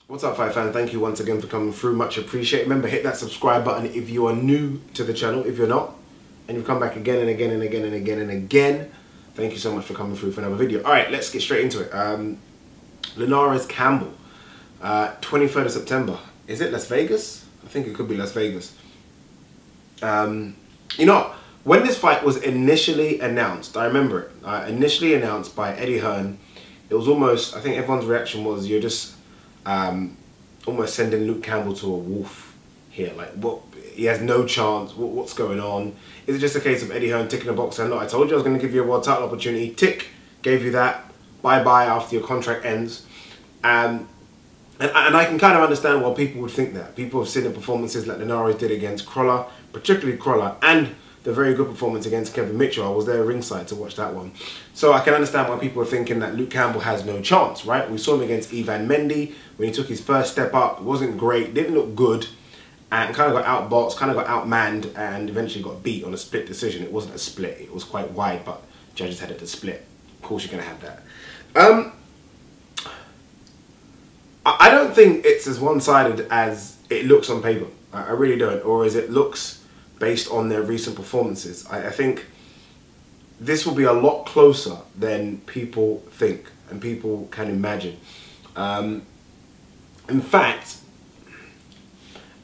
What's up, fight fan? Thank you once again for coming through. Much appreciated. Remember, hit that subscribe button if you are new to the channel. If you're not, and you've come back again and again and again and again and again, thank you so much for coming through for another video. All right, let's get straight into it. Linares Campbell, 23rd of September. Is it Las Vegas? I think it could be Las Vegas. You know, when this fight was initially announced, I remember it. Initially announced by Eddie Hearn, it was almost, I think everyone's reaction was, you're just almost sending Luke Campbell to a wolf here. Like, what? He has no chance. What's going on? Is it just a case of Eddie Hearn ticking a box saying, look, I told you I was going to give you a world title opportunity. Tick, gave you that. Bye-bye after your contract ends. And I can kind of understand why people would think that. People have seen the performances like Linares did against Crawler, particularly Crawler, and the very good performance against Kevin Mitchell. I was there ringside to watch that one. So I can understand why people are thinking that Luke Campbell has no chance, right? We saw him against Ivan Mendy when he took his first step up. It wasn't great, didn't look good, and kind of got outboxed, kind of got outmanned, and eventually got beat on a split decision. It wasn't a split, it was quite wide, but judges had it to split. Of course you're going to have that. I don't think it's as one-sided as it looks on paper. I really don't. Or as it looks based on their recent performances. I think this will be a lot closer than people think and people can imagine. In fact,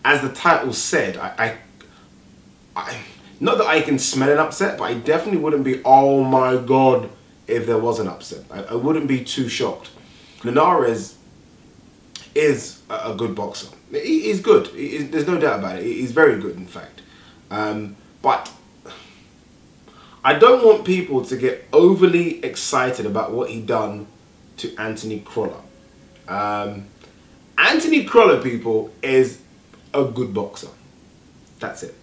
as the title said, not that I can smell an upset, but I definitely wouldn't be, oh my God, if there was an upset. I wouldn't be too shocked. Linares is a good boxer. He's good. There's no doubt about it. He's very good, in fact. But I don't want people to get overly excited about what he done to Anthony Crawler. Anthony Crawler, people, is a good boxer. That's it.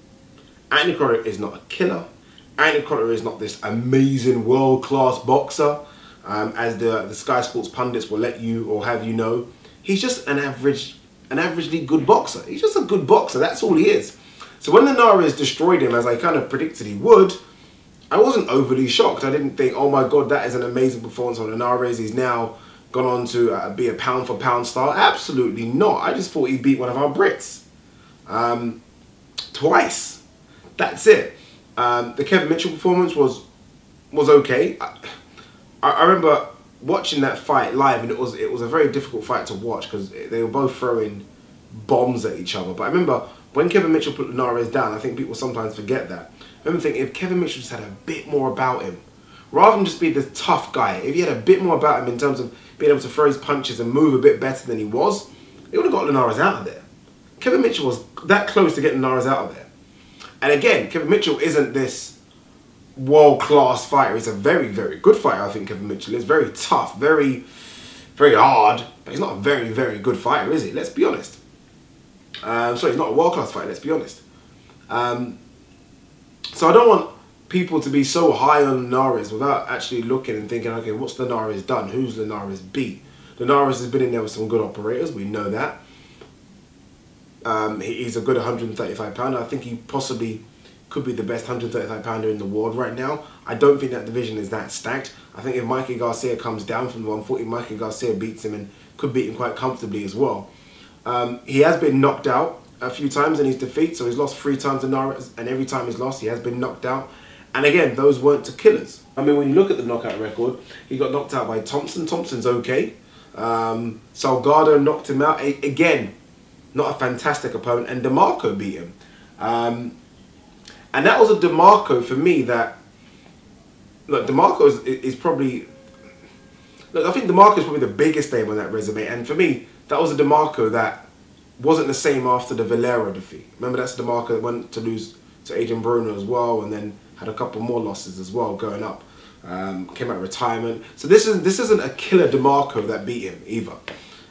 Anthony Crawler is not a killer. Anthony Crawler is not this amazing world-class boxer, as the Sky Sports pundits will let you or have you know. He's just an averagely good boxer. He's just a good boxer. That's all he is. So when Linares destroyed him, as I kind of predicted he would, I wasn't overly shocked. I didn't think, oh my God, that is an amazing performance on Linares. He's now gone on to be a pound-for-pound star. Absolutely not. I just thought he beat one of our Brits. Twice. That's it. The Kevin Mitchell performance was okay. I remember watching that fight live, and it was a very difficult fight to watch because they were both throwing bombs at each other. But I remember when Kevin Mitchell put Linares down, I think people sometimes forget that. I remember thinking, if Kevin Mitchell just had a bit more about him, rather than just be the tough guy, if he had a bit more about him in terms of being able to throw his punches and move a bit better than he was, they would have got Linares out of there. Kevin Mitchell was that close to getting Linares out of there. And again, Kevin Mitchell isn't this world-class fighter. He's a very, very good fighter, I think Kevin Mitchell is. Very tough, very, very hard. But he's not a very, very good fighter, is he? Let's be honest. Sorry, he's not a world-class fighter, let's be honest. So I don't want people to be so high on Linares without actually looking and thinking, okay, what's Linares done? Who's Linares beat? Linares has been in there with some good operators, we know that. He's a good 135 pounder. I think he possibly could be the best 135 pounder in the world right now. I don't think that division is that stacked. I think if Mikey Garcia comes down from the 140, Mikey Garcia beats him and could beat him quite comfortably as well. He has been knocked out a few times in his defeat, so he's lost 3 times to Linares, and every time he's lost, he has been knocked out. And again, those weren't to killers. I mean, when you look at the knockout record, he got knocked out by Thompson. Thompson's okay. Salgado knocked him out. Again, not a fantastic opponent, and DeMarco beat him. And that was a DeMarco for me that, look, DeMarco is probably, look, I think DeMarco is probably the biggest name on that resume, and for me, that was a DeMarco that wasn't the same after the Valero defeat. Remember, that's DeMarco that went to lose to Adrian Bruno as well, and then had a couple more losses as well going up. Came out of retirement. So this isn't a killer DeMarco that beat him either.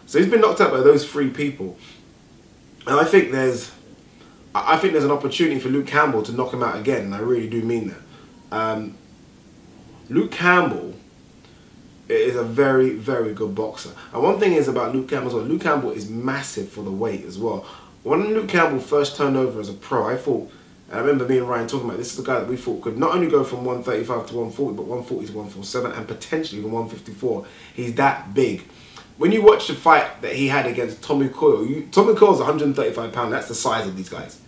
So he's been knocked out by those 3 people. And I think there's an opportunity for Luke Campbell to knock him out again, and I really do mean that. Luke Campbell is a very, very good boxer. And one thing is about Luke Campbell as well, Luke Campbell is massive for the weight as well. When Luke Campbell first turned over as a pro, I thought, and I remember me and Ryan talking about this, is a guy that we thought could not only go from 135 to 140, but 140 to 147 and potentially even 154. He's that big. when you watch the fight that he had against Tommy Coyle, Tommy Coyle's 135 pounds. That's the size of these guys.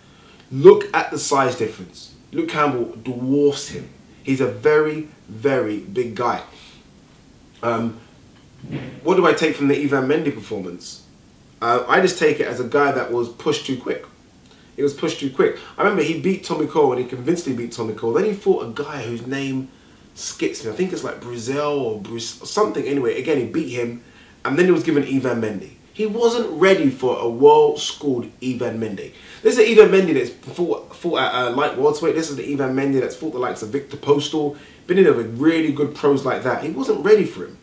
Look at the size difference. Luke Campbell dwarfs him. He's a very, very big guy. What do I take from the Ivan Mendy performance? I just take it as a guy that was pushed too quick. He was pushed too quick. I remember he beat Tommy Cole and he convincingly beat Tommy Cole. Then he fought a guy whose name skips me. I think it's like Brazil or Bruce or something. Anyway, again, he beat him. And then he was given Ivan Mendy. He wasn't ready for a world-schooled Ivan Mendy. This is the Ivan Mendy that's fought at light welterweight. This is the Ivan Mendy that's fought the likes of Victor Postal. Been in there with really good pros like that. He wasn't ready for him.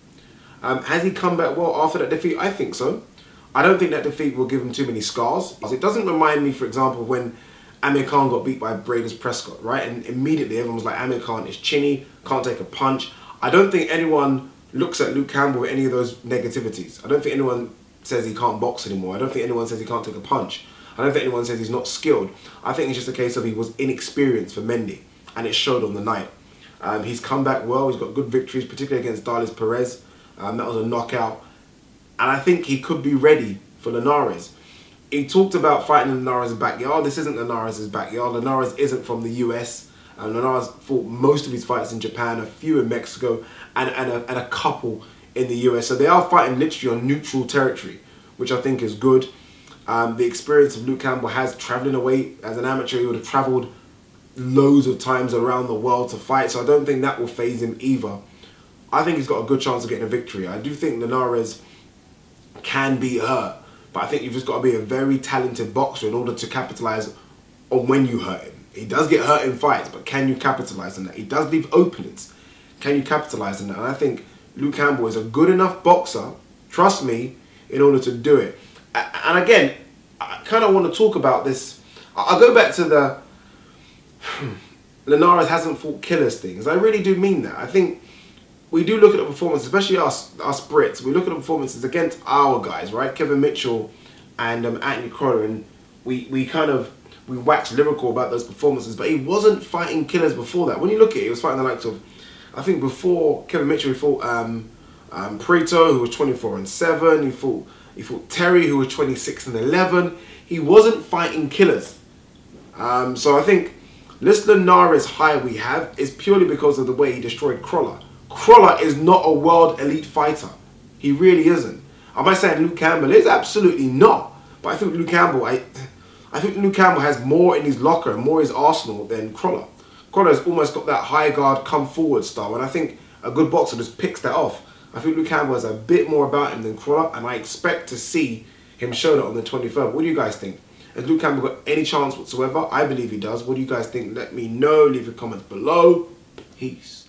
Has he come back well after that defeat? I think so. I don't think that defeat will give him too many scars. It doesn't remind me, for example, when Amir Khan got beat by Bradus Prescott, right? And immediately everyone was like, Amir Khan is chinny, can't take a punch. I don't think anyone looks at Luke Campbell with any of those negativities. I don't think anyone says he can't box anymore. I don't think anyone says he can't take a punch. I don't think anyone says he's not skilled. I think it's just a case of he was inexperienced for Mendy, and it showed on the night. He's come back well. He's got good victories, particularly against Darlis Perez. That was a knockout. And I think he could be ready for Linares. He talked about fighting in Linares' backyard. This isn't Linares' backyard. Linares isn't from the US. Linares fought most of his fights in Japan, a few in Mexico, and a couple in the US. So they are fighting literally on neutral territory, which I think is good. The experience of Luke Campbell has travelling away as an amateur. He would have travelled loads of times around the world to fight. So I don't think that will faze him either. I think he's got a good chance of getting a victory. I do think Linares can be hurt, but I think you've just got to be a very talented boxer in order to capitalise on when you hurt him. He does get hurt in fights, but can you capitalise on that? He does leave openings. Can you capitalise on that? And I think Luke Campbell is a good enough boxer, trust me, in order to do it. And again, I kind of want to talk about this. I'll go back to the Linares hasn't fought killers things. I really do mean that. I think we do look at the performance, especially us Brits. We look at the performances against our guys, right? Kevin Mitchell and Anthony Crolla, and we wax lyrical about those performances. But he wasn't fighting killers before that. When you look at it, he was fighting the likes of, I think before Kevin Mitchell, he fought Prieto, who was 24-7. He fought Terry, who was 26-11. He wasn't fighting killers. So I think this Linares high we have is purely because of the way he destroyed Crolla. Crolla is not a world elite fighter. He really isn't. Am I saying Luke Campbell is? Absolutely not. But I think Luke Campbell, I think Luke Campbell has more in his locker and more in his arsenal than Crolla. Crolla has almost got that high guard, come forward style, and I think a good boxer just picks that off. I think Luke Campbell has a bit more about him than Crolla, and I expect to see him show that on the 23rd. What do you guys think? Has Luke Campbell got any chance whatsoever? I believe he does. What do you guys think? Let me know. Leave your comments below. Peace.